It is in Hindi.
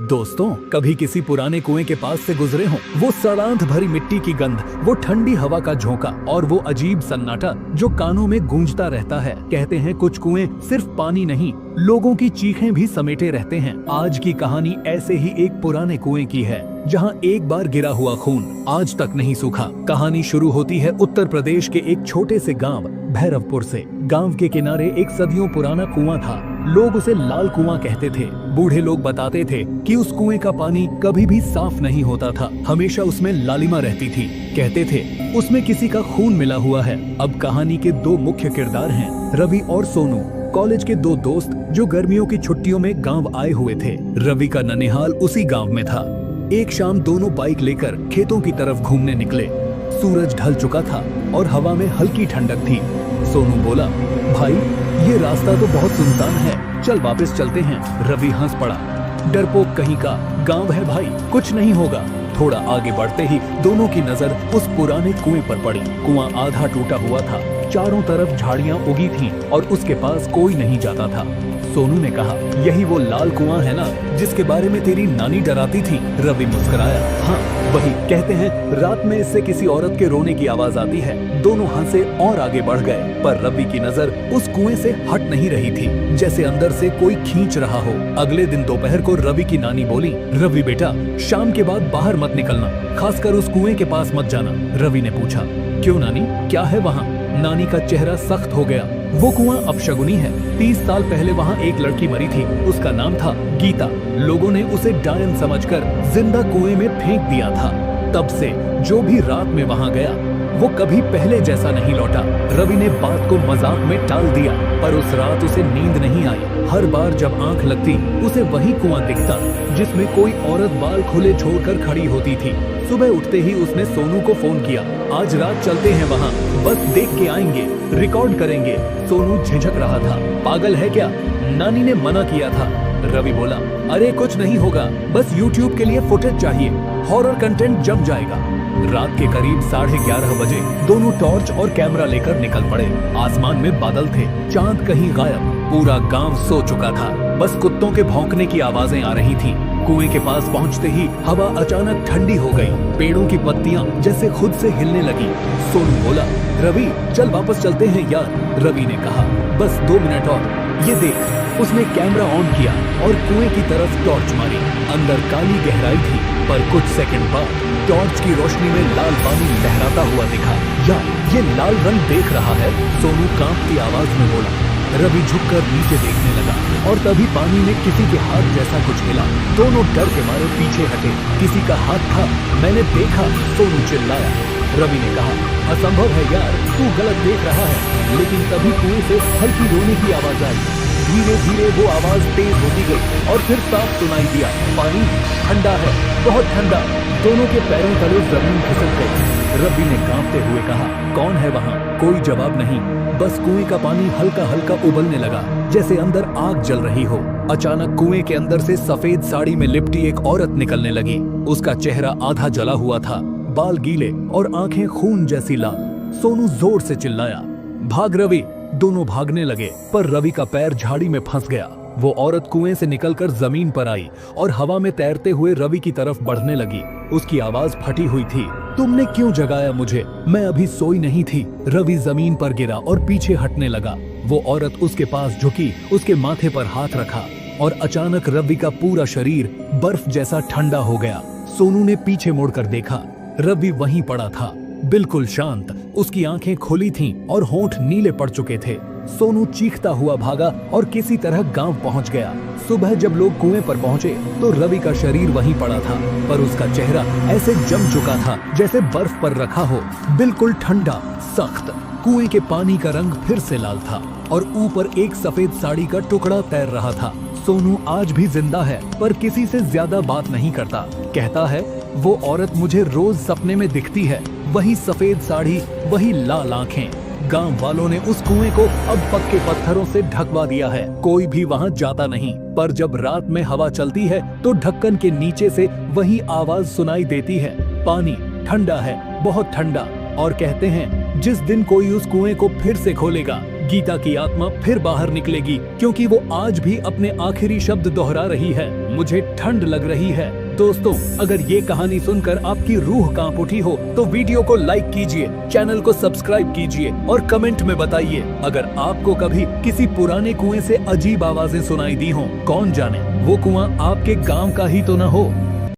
दोस्तों, कभी किसी पुराने कुएं के पास से गुजरे हो? वो सड़ांध भरी मिट्टी की गंध, वो ठंडी हवा का झोंका और वो अजीब सन्नाटा जो कानों में गूंजता रहता है। कहते हैं कुछ कुएं सिर्फ पानी नहीं, लोगों की चीखें भी समेटे रहते हैं। आज की कहानी ऐसे ही एक पुराने कुएं की है, जहां एक बार गिरा हुआ खून आज तक नहीं सूखा। कहानी शुरू होती है उत्तर प्रदेश के एक छोटे से गांव भैरवपुर से। गांव के किनारे एक सदियों पुराना कुआं था। लोग उसे लाल कुआं कहते थे। बूढ़े लोग बताते थे कि उस कुएं का पानी कभी भी साफ नहीं होता था, हमेशा उसमें लालिमा रहती थी। कहते थे उसमें किसी का खून मिला हुआ है। अब कहानी के दो मुख्य किरदार हैं, रवि और सोनू, कॉलेज के दो दोस्त जो गर्मियों की छुट्टियों में गांव आए हुए थे। रवि का ननिहाल उसी गांव में था। एक शाम दोनों बाइक लेकर खेतों की तरफ घूमने निकले। सूरज ढल चुका था और हवा में हल्की ठंडक थी। सोनू बोला, भाई ये रास्ता तो बहुत सुनसान है, चल वापस चलते हैं। रवि हंस पड़ा, डरपोक कहीं का, गांव है भाई, कुछ नहीं होगा। थोड़ा आगे बढ़ते ही दोनों की नजर उस पुराने कुएं पर पड़ी। कुआं आधा टूटा हुआ था, चारों तरफ झाड़ियां उगी थीं और उसके पास कोई नहीं जाता था। सोनू ने कहा, यही वो लाल कुआं है ना जिसके बारे में तेरी नानी डराती थी? रवि मुस्कुराया, हाँ वही। कहते हैं रात में इससे किसी औरत के रोने की आवाज आती है। दोनों हंसे और आगे बढ़ गए, पर रवि की नजर उस कुएं से हट नहीं रही थी, जैसे अंदर से कोई खींच रहा हो। अगले दिन दोपहर को रवि की नानी बोली, रवि बेटा शाम के बाद बाहर मत निकलना, खासकर उस कुएं के पास मत जाना। रवि ने पूछा, क्यों नानी, क्या है वहाँ? नानी का चेहरा सख्त हो गया। वो कुआं अपशगुनी है। 30 साल पहले वहाँ एक लड़की मरी थी, उसका नाम था गीता। लोगों ने उसे डायन समझकर जिंदा कुएं में फेंक दिया था। तब से जो भी रात में वहाँ गया वो कभी पहले जैसा नहीं लौटा। रवि ने बात को मजाक में टाल दिया, पर उस रात उसे नींद नहीं आई। हर बार जब आंख लगती उसे वही कुआं दिखता, जिसमें कोई औरत बाल खुले छोड़कर खड़ी होती थी। सुबह उठते ही उसने सोनू को फोन किया, आज रात चलते हैं वहाँ, बस देख के आएंगे, रिकॉर्ड करेंगे। सोनू झिझक रहा था, पागल है क्या, नानी ने मना किया था। रवि बोला, अरे कुछ नहीं होगा, बस YouTube के लिए फुटेज चाहिए, हॉरर कंटेंट जम जाएगा। रात के करीब 11:30 बजे दोनों टॉर्च और कैमरा लेकर निकल पड़े। आसमान में बादल थे, चांद कहीं गायब, पूरा गांव सो चुका था, बस कुत्तों के भौंकने की आवाजें आ रही थीं। कुएं के पास पहुंचते ही हवा अचानक ठंडी हो गई, पेड़ों की पत्तियां जैसे खुद से हिलने लगी। सोनू बोला, रवि चल वापस चलते हैं यार। रवि ने कहा, बस 2 मिनट और। ये देख, उसने कैमरा ऑन किया और कुएं की तरफ टॉर्च मारी। अंदर काली गहराई थी, पर कुछ सेकंड बाद टॉर्च की रोशनी में लाल पानी लहराता हुआ दिखा। यार ये लाल रंग देख रहा है, सोनू कांपती आवाज में बोला। रवि झुककर नीचे देखने लगा और तभी पानी में किसी के हाथ जैसा कुछ मिला। दोनों डर के मारे पीछे हटे। किसी का हाथ था, मैंने देखा, सोनू चिल्लाया। रवि ने कहा, असंभव है यार, तू गलत देख रहा है। लेकिन तभी कुएं से हल्की रोने की आवाज आई। धीरे धीरे वो आवाज तेज होती गई और फिर साफ सुनाई दिया, पानी ठंडा है, बहुत ठंडा। दोनों के पैरों तले जमीन खिसक गई। रवि ने कांपते हुए कहा, कौन है वहाँ? कोई जवाब नहीं, बस कुएं का पानी हल्का हल्का उबलने लगा, जैसे अंदर आग जल रही हो। अचानक कुएं के अंदर से सफेद साड़ी में लिपटी एक औरत निकलने लगी। उसका चेहरा आधा जला हुआ था, बाल गीले और आंखें खून जैसी लाल। सोनू जोर से चिल्लाया, भाग रवि। दोनों भागने लगे, पर रवि का पैर झाड़ी में फंस गया। वो औरत कुएं से निकलकर जमीन पर आई और हवा में तैरते हुए रवि की तरफ बढ़ने लगी। उसकी आवाज फटी हुई थी, तुमने क्यों जगाया मुझे? मैं अभी सोई नहीं थी। रवि जमीन पर गिरा और पीछे हटने लगा। वो औरत उसके पास झुकी, उसके माथे पर हाथ रखा और अचानक रवि का पूरा शरीर बर्फ जैसा ठंडा हो गया। सोनू ने पीछे मुड़कर देखा, रवि वहीं पड़ा था, बिल्कुल शांत। उसकी आंखें खुली थीं और होंठ नीले पड़ चुके थे। सोनू चीखता हुआ भागा और किसी तरह गांव पहुंच गया। सुबह जब लोग कुएं पर पहुंचे तो रवि का शरीर वहीं पड़ा था, पर उसका चेहरा ऐसे जम चुका था जैसे बर्फ पर रखा हो, बिल्कुल ठंडा, सख्त। कुएं के पानी का रंग फिर से लाल था और ऊपर एक सफेद साड़ी का टुकड़ा तैर रहा था। सोनू आज भी जिंदा है, पर किसी से ज्यादा बात नहीं करता। कहता है, वो औरत मुझे रोज सपने में दिखती है, वही सफेद साड़ी, वही लाल आंखें। गांव वालों ने उस कुएं को अब पक्के पत्थरों से ढकवा दिया है, कोई भी वहां जाता नहीं। पर जब रात में हवा चलती है तो ढक्कन के नीचे से वही आवाज सुनाई देती है, पानी ठंडा है, बहुत ठंडा। और कहते हैं जिस दिन कोई उस कुएं को फिर से खोलेगा, गीता की आत्मा फिर बाहर निकलेगी, क्योंकि वो आज भी अपने आखिरी शब्द दोहरा रही है, मुझे ठंड लग रही है। दोस्तों, अगर ये कहानी सुनकर आपकी रूह कांप उठी हो तो वीडियो को लाइक कीजिए, चैनल को सब्सक्राइब कीजिए और कमेंट में बताइए अगर आपको कभी किसी पुराने कुएं से अजीब आवाजें सुनाई दी हो। कौन जाने वो कुआं आपके गांव का ही तो न हो।